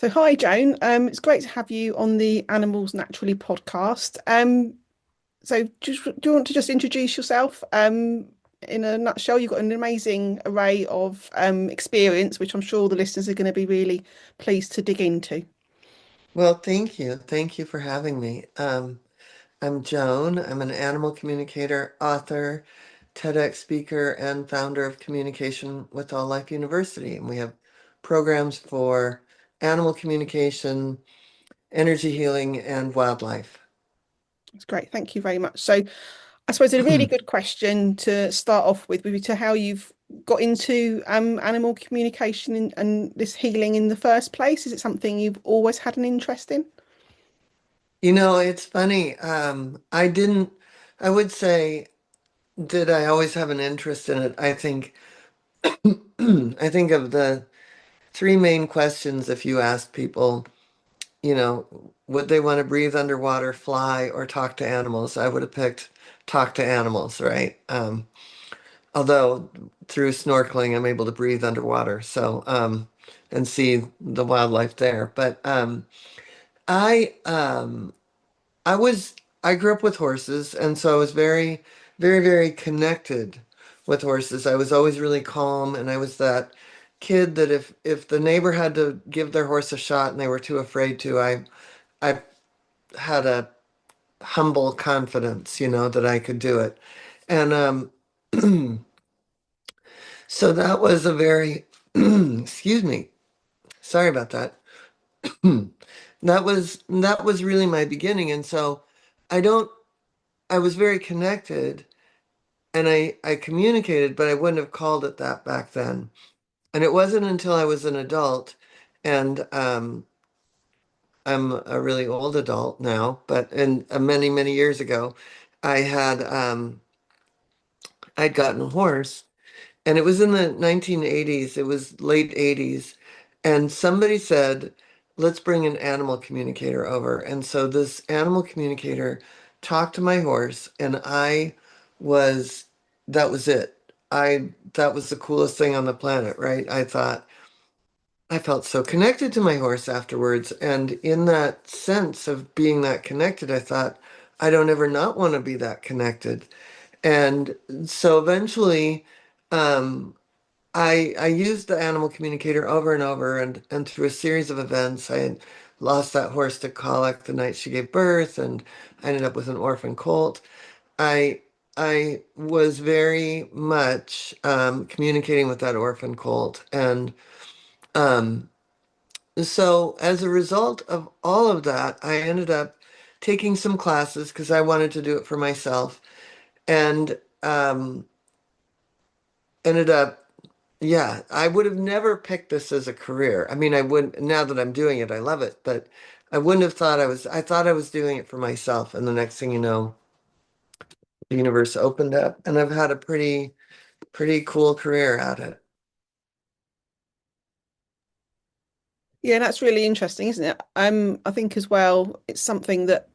So, hi, Joan. It's great to have you on the Animals Naturally podcast. Do you want to just introduce yourself? In a nutshell, you've got an amazing array of experience, which I'm sure the listeners are going to be really pleased to dig into. Well, thank you. Thank you for having me. I'm Joan. I'm an animal communicator, author, TEDx speaker, and founder of Communication with All Life University. And we have programs for animal communication, energy healing, and wildlife. It's great. Thank you very much. So, I suppose a really good question to start off with would be to how you've got into animal communication and this healing in the first place. Is it something you've always had an interest in? It's funny. I would say, did I always have an interest in it? I think, I think of the three main questions if you ask people. Would they want to breathe underwater, fly, or talk to animals? I would have picked talk to animals, right? Although through snorkeling, I'm able to breathe underwater, and see the wildlife there. But I, um, I was, I grew up with horses, and so I was very, very, very connected with horses. I was always really calm, and I was that kid that if the neighbor had to give their horse a shot and they were too afraid to, I had a humble confidence, that I could do it. And so that was a very, excuse me, sorry about that. That was really my beginning. And so I don't, I was very connected and I communicated, but I wouldn't have called it that back then. And it wasn't until I was an adult and I'm a really old adult now, but in many, many years ago, I had I'd gotten a horse, and it was in the 1980s. It was late 80s, and somebody said, "Let's bring an animal communicator over." And so this animal communicator talked to my horse, and was that was it. I That was the coolest thing on the planet, right? I felt so connected to my horse afterwards. And in that sense of being that connected, I thought, I don't ever not want to be that connected. And so eventually, um, I used the animal communicator over and over, and through a series of events, I had lost that horse to colic the night she gave birth, and I ended up with an orphan colt. I I was very much communicating with that orphan colt, and um, so as a result of all of that, I ended up taking some classes because I wanted to do it for myself, and ended up, yeah, I would have never picked this as a career. I mean, I wouldn't, now that I'm doing it, I love it, but I wouldn't have thought I thought I was doing it for myself. And the next thing you know, the universe opened up and I've had a pretty cool career at it. Yeah, that's really interesting, isn't it? I think as well, it's something that,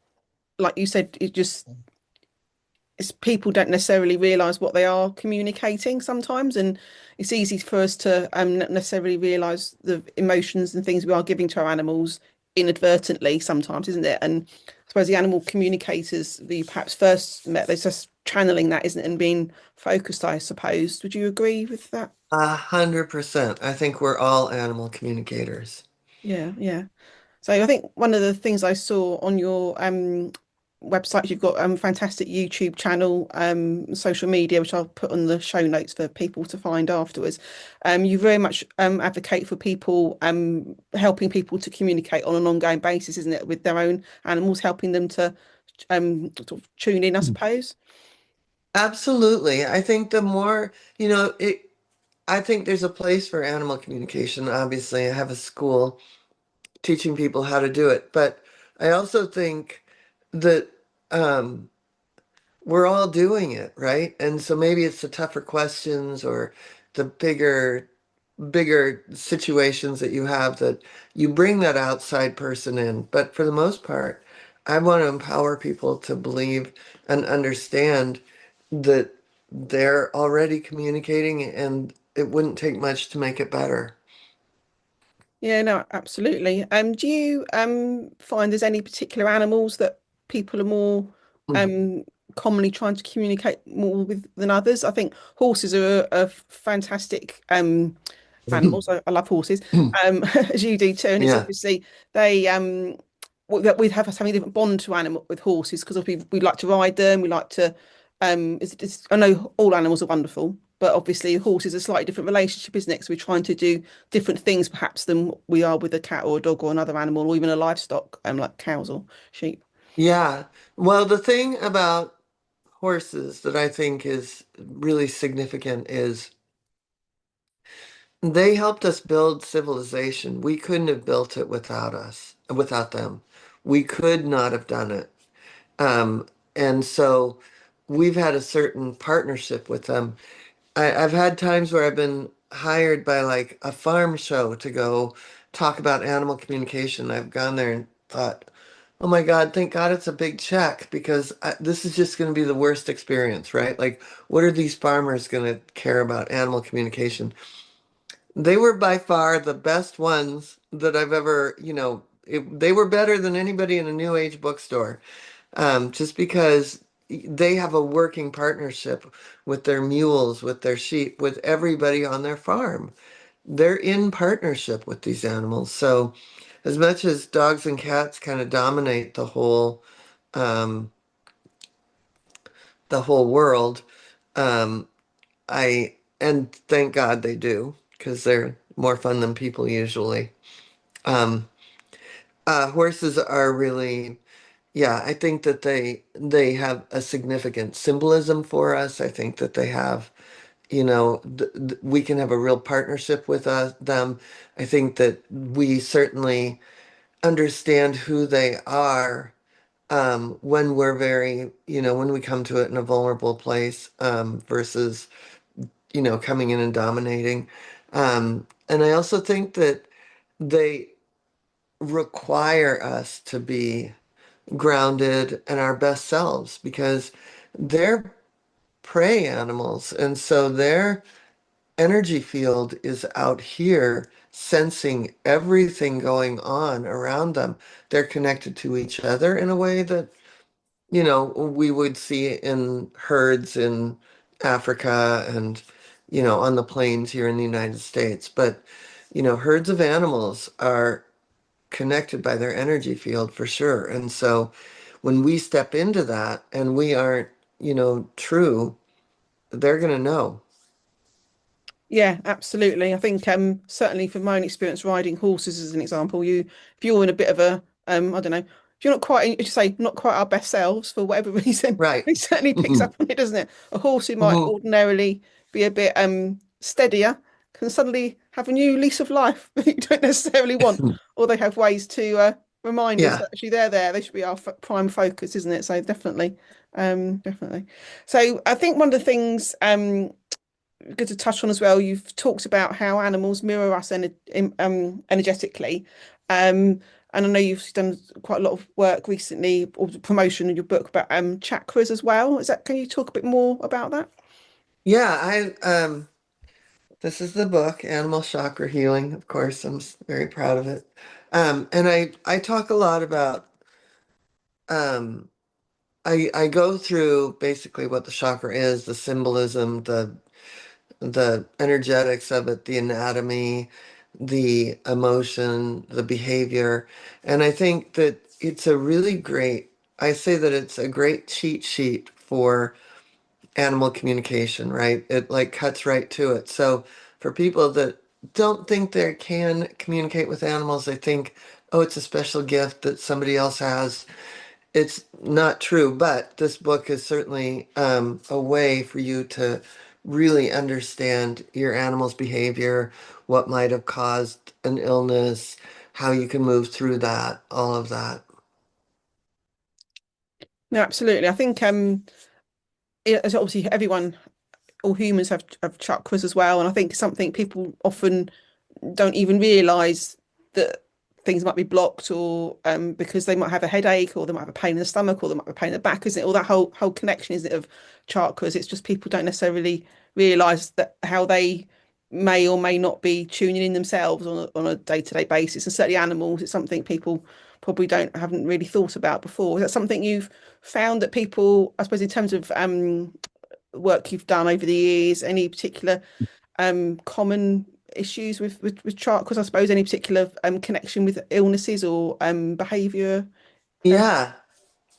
like you said, it's people don't necessarily realize what they are communicating sometimes, and it's easy for us to not necessarily realize the emotions and things we are giving to our animals inadvertently sometimes, isn't it? And I suppose the animal communicators that you perhaps first met, they're just channeling that, isn't it, and being focused, I suppose. Would you agree with that? 100%. I think we're all animal communicators. Yeah, yeah. So I think one of the things I saw on your website, you've got fantastic YouTube channel, social media, which I'll put on the show notes for people to find afterwards. You very much advocate for people helping people to communicate on an ongoing basis, isn't it, with their own animals, helping them to sort of tune in, I suppose. Absolutely. I think the more, I think there's a place for animal communication. Obviously, I have a school teaching people how to do it. But I also think that um, we're all doing it, right? And so maybe it's the tougher questions or the bigger situations that you have that you bring that outside person in. But for the most part, I want to empower people to believe and understand that they're already communicating and it wouldn't take much to make it better. Yeah, no, absolutely. Do you find there's any particular animals that people are more um commonly trying to communicate more with than others? I think horses are a fantastic animals. I love horses, as you do too. And it's Yeah. obviously they we have so many different bond to animal with horses because we like to ride them. We like to I know all animals are wonderful, but obviously a horse is a slightly different relationship, isn't it? So we're trying to do different things perhaps than we are with a cat or a dog or another animal or even a livestock, like cows or sheep. Yeah. Well, the thing about horses that I think is really significant is they helped us build civilization. We couldn't have built it without them. We could not have done it. And so we've had a certain partnership with them. I've had times where I've been hired by like a farm show to go talk about animal communication. I've gone there and thought, oh my God, thank God it's a big check because this is just going to be the worst experience, right? Like, what are these farmers going to care about animal communication? They were by far the best ones that I've ever, they were better than anybody in a new age bookstore, just because they have a working partnership with their mules, with their sheep, with everybody on their farm. They're in partnership with these animals. So, as much as dogs and cats kind of dominate um, the whole world, um, and thank God they do, because they're more fun than people usually. Um, Horses are really, yeah, I think that they have a significant symbolism for us. I think that they have, we can have a real partnership with them. I think that we certainly understand who they are when we're when we come to it in a vulnerable place versus, coming in and dominating. And I also think that they require us to be grounded and our best selves because they're prey animals. And so their energy field is out here sensing everything going on around them. They're connected to each other in a way that, we would see in herds in Africa and, on the plains here in the United States. But, herds of animals are connected by their energy field for sure. And so when we step into that and we aren't, true, they're going to know. Yeah, absolutely. I think certainly from my own experience riding horses as an example, if you're in a bit of a I don't know, if you're not quite, as you say, not quite our best selves for whatever reason, Right. it certainly picks Mhm. up on it, doesn't it? A horse who might Mhm. ordinarily be a bit steadier can suddenly have a new lease of life that you don't necessarily want, or they have ways to remind us Yeah. that actually they're there. They should be our f prime focus, isn't it? So definitely, definitely. So I think one of the things good to touch on as well. You've talked about how animals mirror us energetically. And I know you've done quite a lot of work recently, or promotion in your book about chakras as well. Can you talk a bit more about that? Yeah, this is the book, Animal Chakra Healing. Of course, very proud of it. And I talk a lot about, um, I go through basically what the chakra is, the symbolism, the energetics of it, the anatomy, the emotion, the behavior. And I think that I say that it's a great cheat sheet for animal communication, right? It like cuts right to it. So for people that don't think they can communicate with animals, they think, oh, it's a special gift that somebody else has. It's not true, but this book is certainly a way for you to really understand your animal's behavior, what might have caused an illness, how you can move through that, all of that. No, absolutely. I think as obviously everyone, all humans have chakras as well, and I think something people often don't even realize that things might be blocked or because they might have a headache or they might have a pain in the stomach or they might have a pain in the back, isn't it? All that whole connection, isn't it, of chakras? It's just people don't necessarily realize that how they may or may not be tuning in themselves on a day-to-day basis. And certainly animals, it's something people probably don't haven't really thought about before. Is that something you've found that people, I suppose, in terms of work you've done over the years, any particular common issues with chakras, I suppose, any particular connection with illnesses or behavior? Um, Yeah.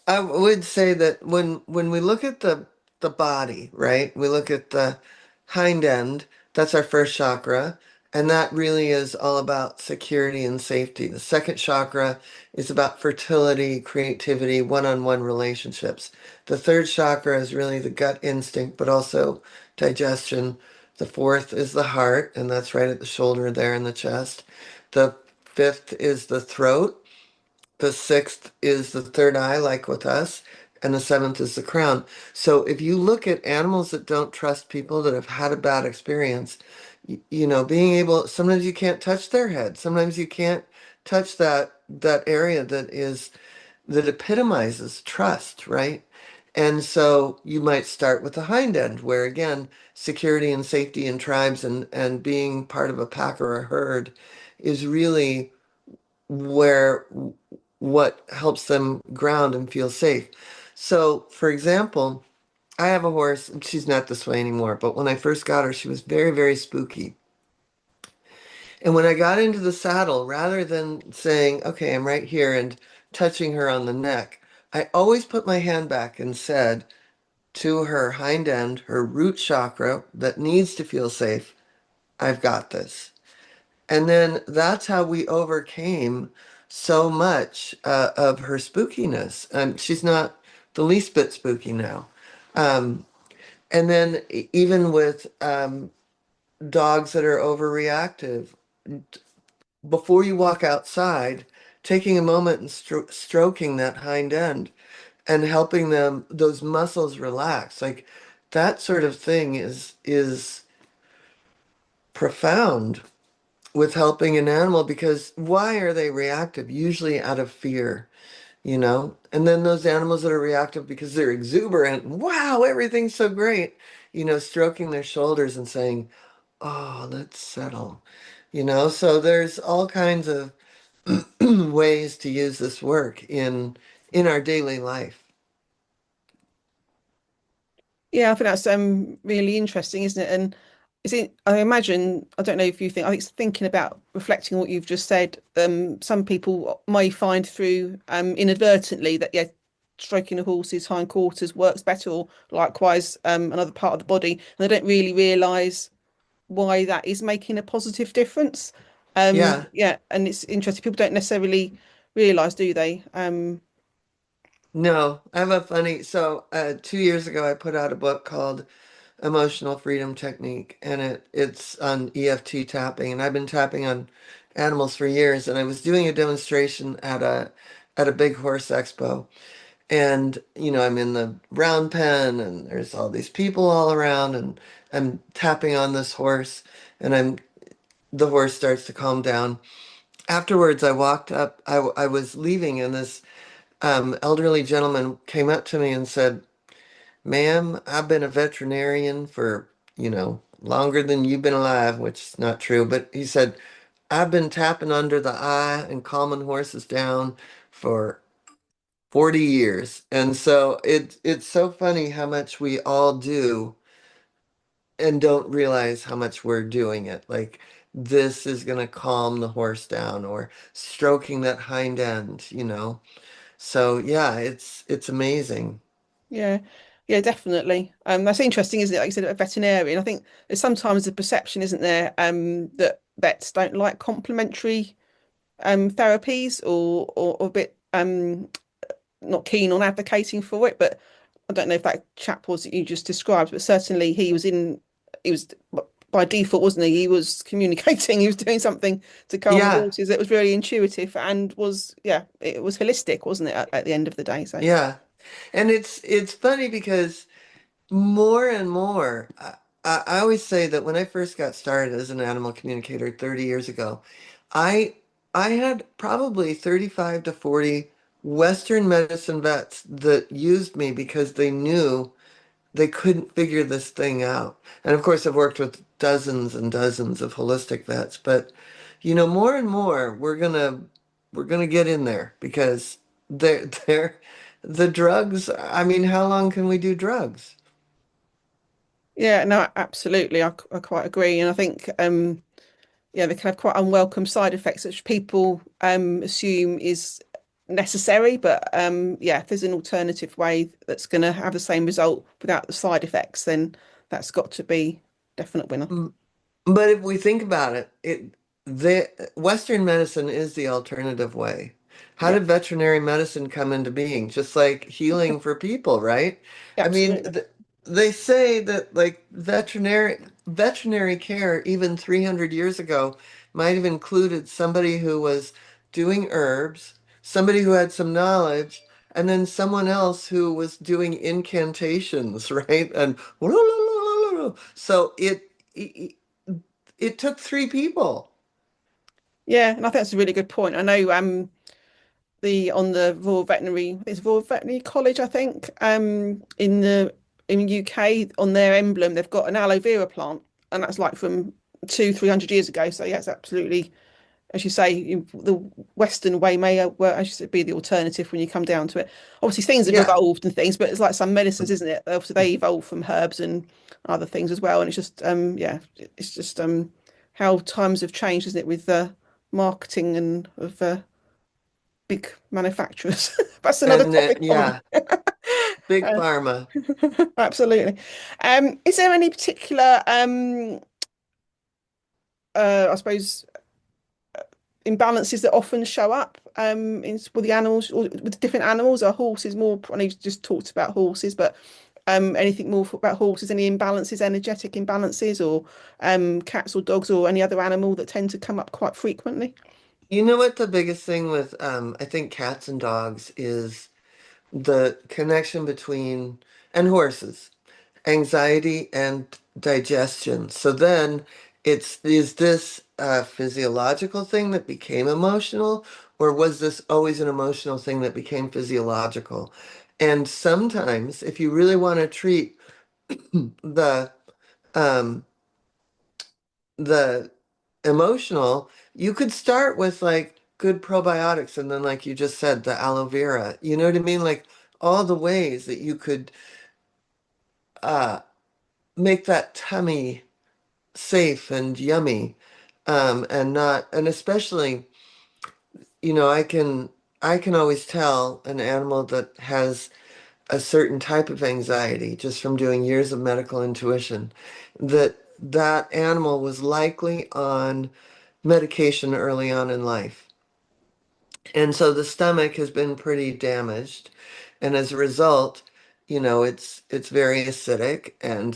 I would say that when we look at the body, right? We look at the hind end, that's our first chakra, and that really is all about security and safety. The second chakra is about fertility, creativity, one-on-one relationships. The third chakra is really the gut instinct, but also digestion. The fourth is the heart, and that's right at the shoulder there in the chest. The fifth is the throat. The sixth is the third eye, like with us, and the seventh is the crown. So if you look at animals that don't trust people, that have had a bad experience, being able, sometimes you can't touch their head. Sometimes you can't touch that area that epitomizes trust, right? And so you might start with the hind end, where again, security and safety in tribes and being part of a pack or a herd is really where what helps them ground and feel safe. So, for example, I have a horse, and she's not this way anymore, but when I first got her, she was very, very spooky. And when I got into the saddle, rather than saying, okay, I'm right here and touching her on the neck, I always put my hand back and said to her hind end, her root chakra that needs to feel safe, I've got this. And then that's how we overcame so much of her spookiness. She's not the least bit spooky now. Um, and then even with dogs that are overreactive, before you walk outside, taking a moment and stroking that hind end and helping them, those muscles relax, like that sort of thing is profound with helping an animal because why are they reactive? Usually out of fear, you know? And then those animals that are reactive because they're exuberant, wow, everything's so great, stroking their shoulders and saying, oh, let's settle, So there's all kinds of ways to use this work in our daily life. Yeah, I think that's really interesting, isn't it? And is it, I imagine, I don't know if you think, I think thinking about reflecting on what you've just said, some people may find through inadvertently that, yeah, stroking a horse's hindquarters works better, or likewise another part of the body, and they don't really realise why that is making a positive difference. Yeah, Yeah, and it's interesting. People don't necessarily realise, do they? no, I have a funny, so 2 years ago I put out a book called Emotional Freedom Technique, and it's on EFT tapping, and I've been tapping on animals for years, and I was doing a demonstration at a big horse expo, and I'm in the round pen, and there's all these people all around, and I'm tapping on this horse, and the horse starts to calm down. Afterwards, I walked up, I was leaving, and this elderly gentleman came up to me and said, ma'am, I've been a veterinarian for, longer than you've been alive, which is not true. But he said, I've been tapping under the eye and calming horses down for 40 years. And so it's so funny how much we all do and don't realize how much we're doing it. Like this is going to calm the horse down or stroking that hind end. So yeah, it's amazing. Yeah, yeah, definitely. That's interesting, isn't it? Like you said, a veterinarian. I think there's sometimes a perception, isn't there, that vets don't like complementary therapies or a bit not keen on advocating for it. But I don't know if that chap was that you just described, but certainly he was by default, wasn't he? He was communicating, he was doing something to calm the Yeah, horses that was really intuitive and was, yeah, it was holistic, wasn't it, at the end of the day? So, yeah. And it's funny because more and more, I always say that when I first got started as an animal communicator 30 years ago, I I had probably 35 to 40 Western medicine vets that used me because they knew they couldn't figure this thing out. And of course, I've worked with dozens and dozens of holistic vets, but more and more we're gonna get in there because they're the drugs. I mean, how long can we do drugs? Yeah, no, absolutely. I quite agree. And I think, yeah, they can have quite unwelcome side effects, which people assume is necessary. But yeah, if there's an alternative way that's going to have the same result without the side effects, then that's got to be definite winner. But if we think about it, the Western medicine is the alternative way. How Yeah, did veterinary medicine come into being? Just like healing for people, right? I mean, absolutely. they say that like veterinary care even 300 years ago might have included somebody who was doing herbs, somebody who had some knowledge, and then someone else who was doing incantations, right? And so it took three people. Yeah, and I think that's a really good point. I know the on the Royal Veterinary, it's Royal Veterinary College, I think, in UK on their emblem they've got an aloe vera plant, and that's like from 300 years ago. So yeah, it's absolutely, as you say, the Western way may well, as you said, be the alternative when you come down to it. Obviously, things have Yeah. evolved and things, but it's like some medicines, isn't it? Obviously, they evolve from herbs and other things as well. And it's just, yeah, it's just how times have changed, isn't it, with marketing and of big manufacturers. That's another And topic probably. yeah, big Uh, pharma. absolutely. Is there any particular, I suppose, imbalances that often show up with the animals or with different animals? Are horses more? I know you just talked about horses, but anything more about horses? Any imbalances, energetic imbalances, or cats or dogs or any other animal that tend to come up quite frequently? You know what the biggest thing with I think cats and dogs is the connection between and horses, anxiety and digestion. So then is this a physiological thing that became emotional, or was this always an emotional thing that became physiological? And sometimes if you really want to treat the um the emotional, you could start with like good probiotics and then like you just said, the aloe vera. You know what I mean? Like all the ways that you could uh make that tummy safe and yummy. And not and especially, I can always tell an animal that has a certain type of anxiety just from doing years of medical intuition that that animal was likely on medication early on in life. And so the stomach has been pretty damaged. And as a result, it's very acidic and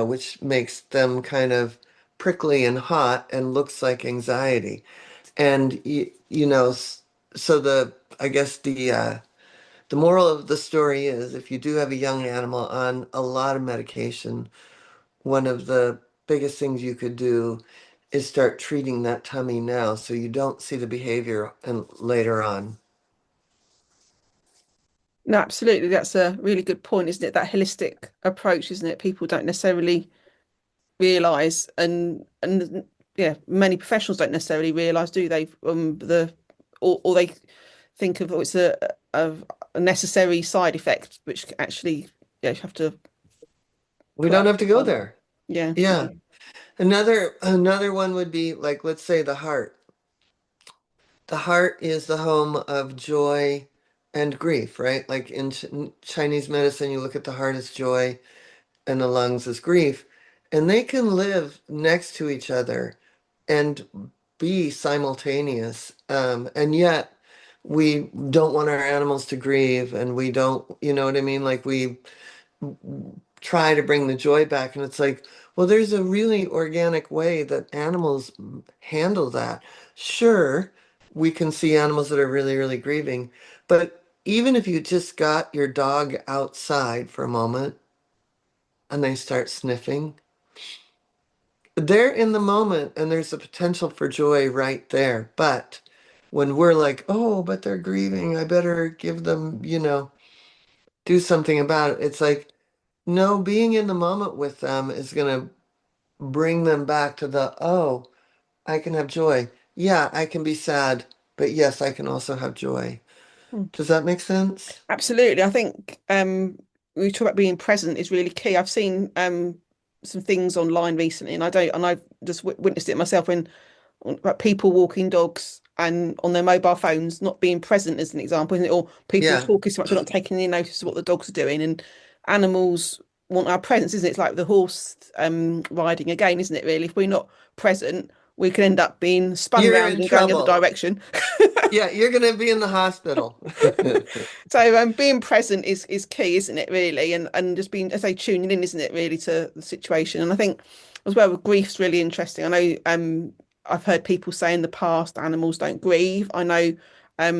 which makes them kind of prickly and hot and looks like anxiety. And so I guess the moral of the story is if you do have a young animal on a lot of medication, one of the biggest things you could do is start treating that tummy now so you don't see the behavior and later on. No, absolutely. That's a really good point, isn't it? That holistic approach, isn't it? People don't necessarily realize, and yeah, many professionals don't necessarily realize, do they? Or they think of, oh, it's a necessary side effect, which actually, yeah, you have to We put don't that have to to go one. there. Yeah, Yeah. yeah. Another one would be like, let's say the heart. The heart is the home of joy and grief, right? Like in Chinese medicine, you look at the heart as joy and the lungs as grief, and they can live next to each other and be simultaneous. And yet we don't want our animals to grieve, and we don't, you know what I mean? Like we try to bring the joy back, and it's like, well, there's a really organic way that animals handle that. Sure, we can see animals that are really, really grieving, but even if you just got your dog outside for a moment and they start sniffing, they're in the moment and there's a potential for joy right there. But when we're like, oh, but they're grieving, I better give them, do something about it. It's like, no, being in the moment with them is going to bring them back to the, oh, I can have joy. Yeah, I can be sad, but yes, I can also have joy. Does that make sense? Absolutely. I think we talk about being present is really key. I've seen some things online recently, and I've just witnessed it myself when about people walking dogs and on their mobile phones not being present as an example, isn't it? Or people Yeah. talking so much, but not taking any notice of what the dogs are doing. And animals want our presence, isn't it? It's like the horse riding again, isn't it? Really, if we're not present, we can end up being spun You're round in and going the other trouble. direction. Yeah, you're going to be in the hospital. So being present is key, isn't it, really? And just being, as I say, tuning in, isn't it, really, to the situation. And I think as well with grief's really interesting. I know I've heard people say in the past animals don't grieve. I know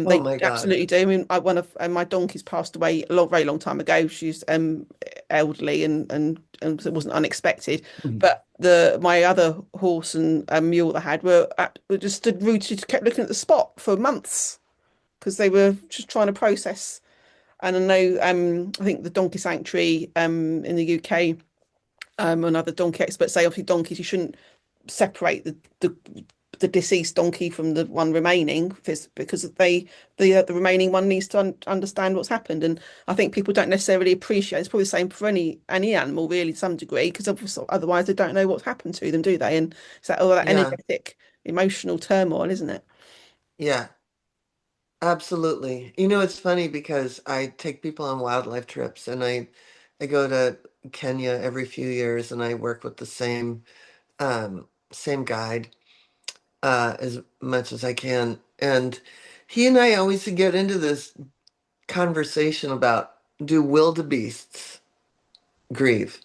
Oh they my God. absolutely do. I mean, one of my donkeys passed away a long, very long time ago. She's elderly and it wasn't unexpected. But the my other horse and mule that I had were just stood rooted, kept looking at the spot for months because they were just trying to process. And I know, I think the Donkey Sanctuary in the UK and other donkey experts say obviously donkeys you shouldn't separate the deceased donkey from the one remaining because the remaining one needs to understand what's happened. And I think people don't necessarily appreciate. It's probably the same for any animal really to some degree because obviously otherwise they don't know what's happened to them, do they? And it's that all that Yeah, energetic, emotional turmoil, isn't it? yeah, absolutely. It's funny because I take people on wildlife trips and I go to Kenya every few years and I work with the same guide as much as I can. And he and I always get into this conversation about, do wildebeests grieve?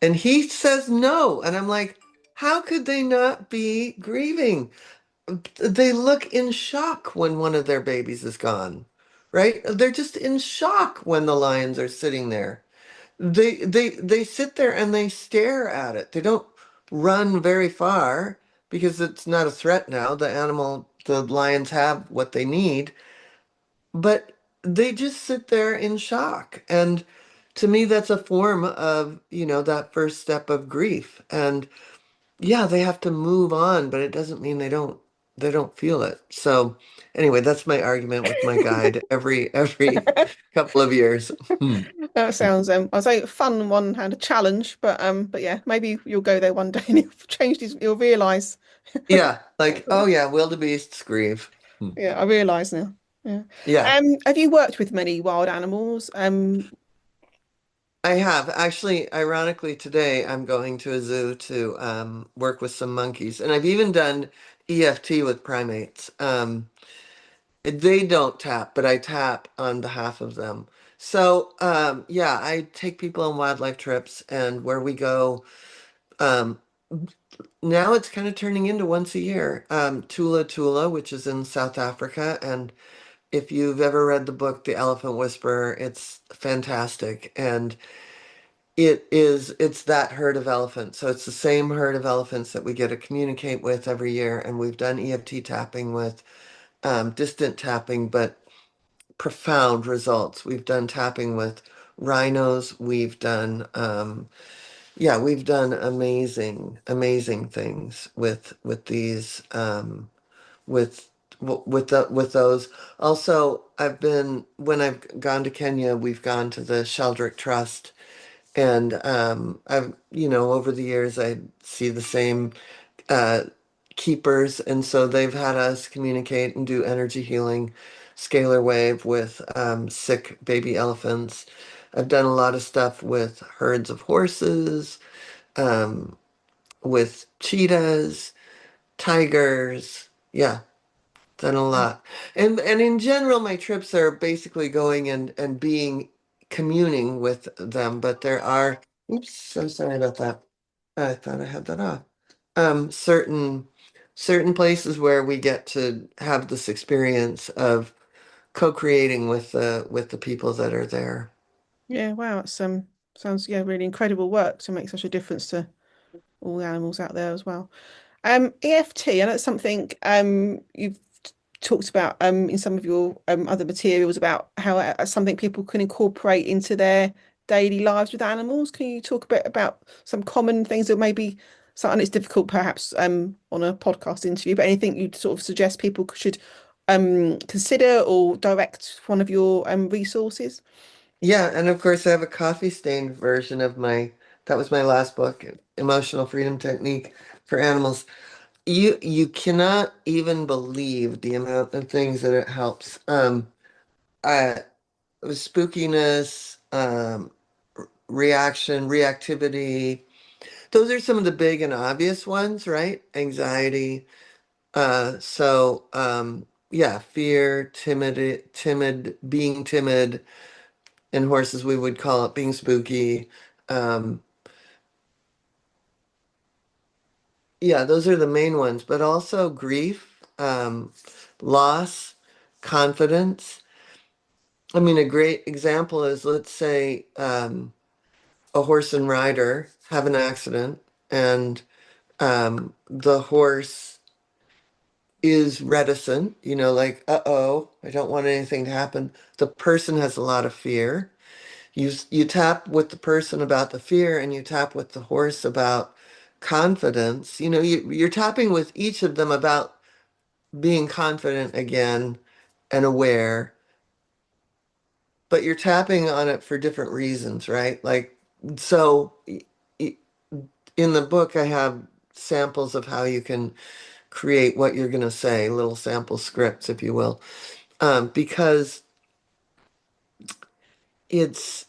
And he says no. And I'm like, how could they not be grieving? They look in shock when one of their babies is gone, right? They're just in shock when the lions are sitting there. They sit there and they stare at it. They don't run very far because it's not a threat now. The lions have what they need, but they just sit there in shock. And to me, that's a form of, that first step of grief. And yeah, they have to move on, but it doesn't mean they don't feel it. So anyway, that's my argument with my guide every couple of years. Hmm. That sounds I'd say fun on one hand, a challenge, but yeah, maybe you'll go there one day and you'll change this, you'll realise. Yeah, like, oh yeah, wildebeests grieve. Hmm. Yeah, I realise now. Yeah. Yeah, Have you worked with many wild animals? I have. Actually, ironically, today I'm going to a zoo to work with some monkeys, and I've even done EFT with primates. They don't tap, but I tap on behalf of them. So, yeah, I take people on wildlife trips, and where we go, um, now it's kind of turning into once a year. Tula Tula, which is in South Africa, and if you've ever read the book The Elephant Whisperer, it's fantastic. And it's that herd of elephants. So it's the same herd of elephants that we get to communicate with every year. And we've done EFT tapping with distant tapping, but profound results. We've done tapping with rhinos. We've done amazing things with these with those. Also, when I've gone to Kenya, we've gone to the Sheldrick Trust, and I've over the years I see the same uh, keepers, and so they've had us communicate and do energy healing, scalar wave with sick baby elephants. I've done a lot of stuff with herds of horses, um, with cheetahs, tigers. Yeah, done a lot. And in general, my trips are basically going and being communing with them, but there are, oops, I'm sorry about that. I thought I had that off. Certain places where we get to have this experience of co-creating with the people that are there. Yeah, wow, it's sounds yeah really incredible work to make such a difference to all the animals out there as well. EFT, and that's something you've talked about in some of your other materials about how something people can incorporate into their daily lives with animals. Can you talk a bit about some common things that maybe something it's difficult perhaps on a podcast interview, but anything you'd sort of suggest people should consider or direct one of your resources? Yeah, and of course I have a coffee stained version of that was my last book, Emotional Freedom Technique for Animals. You cannot even believe the amount of things that it helps. I spookiness, reactivity. Those are some of the big and obvious ones, right? Anxiety. Yeah, fear, being timid. In horses, we would call it being spooky. Um, yeah, those are the main ones, but also grief, loss, confidence. I mean, a great example is, let's say, a horse and rider have an accident, and the horse is reticent, like, uh-oh, I don't want anything to happen. The person has a lot of fear. You tap with the person about the fear, and you tap with the horse about confidence. You're tapping with each of them about being confident again and aware, but you're tapping on it for different reasons, right? Like, so y- in the book, I have samples of how you can create what you're going to say, little sample scripts, if you will, because it's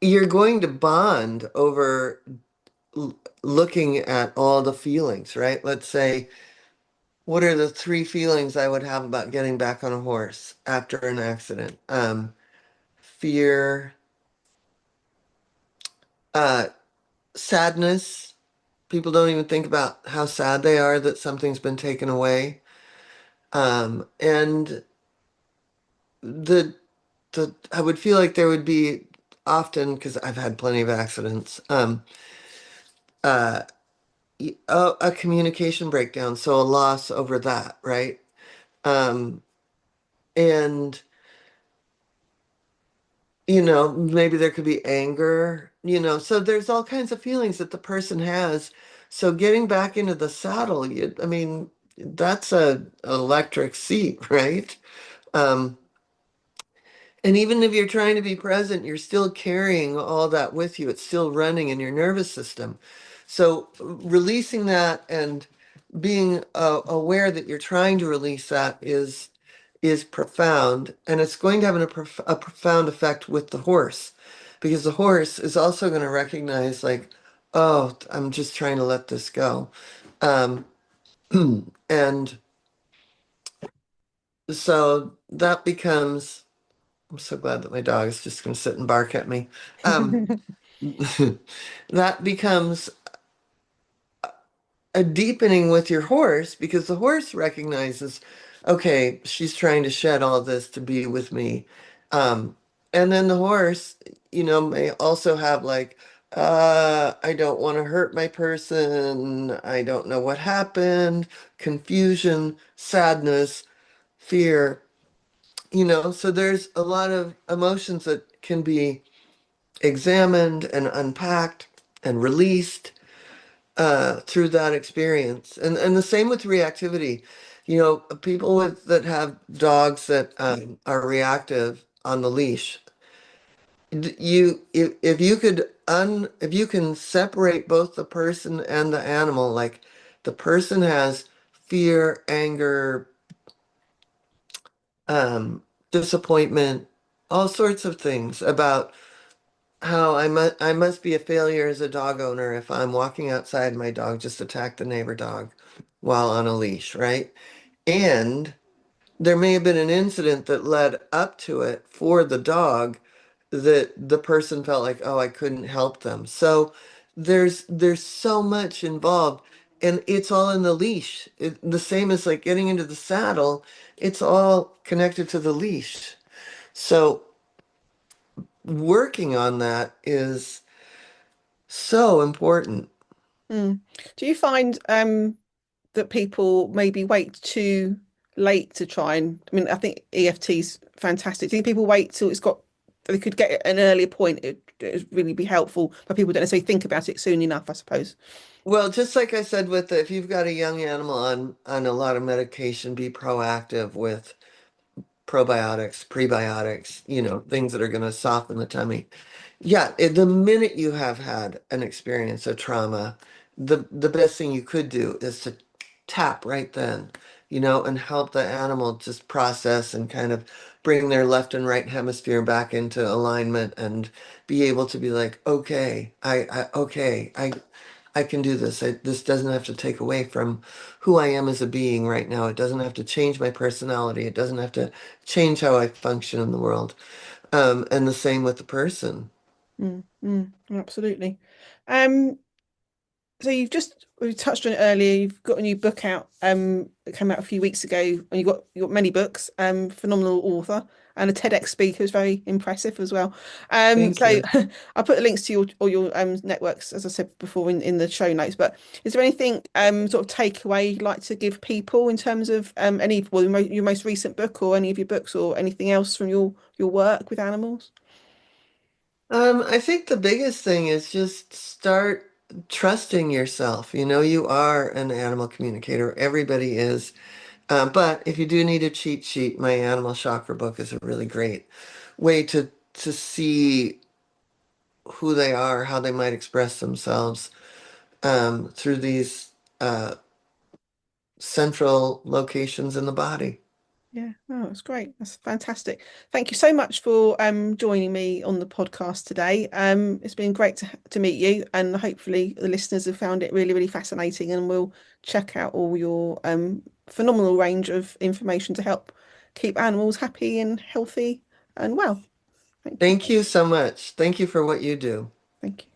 you're going to bond over looking at all the feelings, right? Let's say, what are the three feelings I would have about getting back on a horse after an accident? Fear, uh, sadness. People don't even think about how sad they are that something's been taken away. And the I would feel like there would be often, because I've had plenty of accidents, uh, a communication breakdown, so a loss over that, right? Um, and maybe there could be anger, so there's all kinds of feelings that the person has. So getting back into the saddle, I mean, that's a electric seat, right? Um, and even if you're trying to be present, you're still carrying all that with you. It's still running in your nervous system. So releasing that and being aware that you're trying to release that is profound, and it's going to have a profound effect with the horse, because the horse is also going to recognize, like, oh, I'm just trying to let this go. Um, and so that becomes, I'm so glad that my dog is just going to sit and bark at me. Um, that becomes a deepening with your horse, because the horse recognizes, okay, she's trying to shed all this to be with me. Um, and then the horse, may also have, like, I don't want to hurt my person. I don't know what happened, confusion, sadness, fear, so there's a lot of emotions that can be examined and unpacked and released through that experience. And the same with reactivity. People that have dogs that are reactive on the leash, if you could if you can separate both the person and the animal, like, the person has fear, anger, um, disappointment, all sorts of things about how I must be a failure as a dog owner if I'm walking outside, my dog just attacked the neighbor dog while on a leash, right? And there may have been an incident that led up to it for the dog that the person felt like, oh, I couldn't help them. So there's so much involved, and it's all in the leash. The same as, like, getting into the saddle, it's all connected to the leash. So working on that is so important. Mm. Do you find that people maybe wait too late to try and, I mean, I think EFT's fantastic. Do you think people wait till it's got, they could get at an earlier point? It'd really be helpful, but people don't necessarily think about it soon enough, I suppose. Well, just like I said with if you've got a young animal on a lot of medication, be proactive with probiotics, prebiotics, things that are going to soften the tummy. Yeah, the minute you have had an experience of trauma, the best thing you could do is to tap right then, and help the animal just process and kind of bring their left and right hemisphere back into alignment and be able to be like, okay, I can do this. This doesn't have to take away from who I am as a being right now. It doesn't have to change my personality. It doesn't have to change how I function in the world. And the same with the person. Absolutely. Um, So we touched on it earlier. You've got a new book out. It came out a few weeks ago, and you got many books. Phenomenal author and a TEDx speaker is very impressive as well. Thank So you. I'll put the links to your networks, as I said before, in the show notes. But is there anything sort of takeaway you'd like to give people in terms of any well your most recent book or any of your books or anything else from your work with animals? I think the biggest thing is just start trusting yourself. You are an animal communicator. Everybody is. But if you do need a cheat sheet, my animal chakra book is a really great way to see who they are, how they might express themselves through these central locations in the body. Yeah, oh, that's great. That's fantastic. Thank you so much for joining me on the podcast today. It's been great to meet you, and hopefully the listeners have found it really, really fascinating, and will check out all your phenomenal range of information to help keep animals happy and healthy and well. Thank you. Thank you so much. Thank you for what you do. Thank you.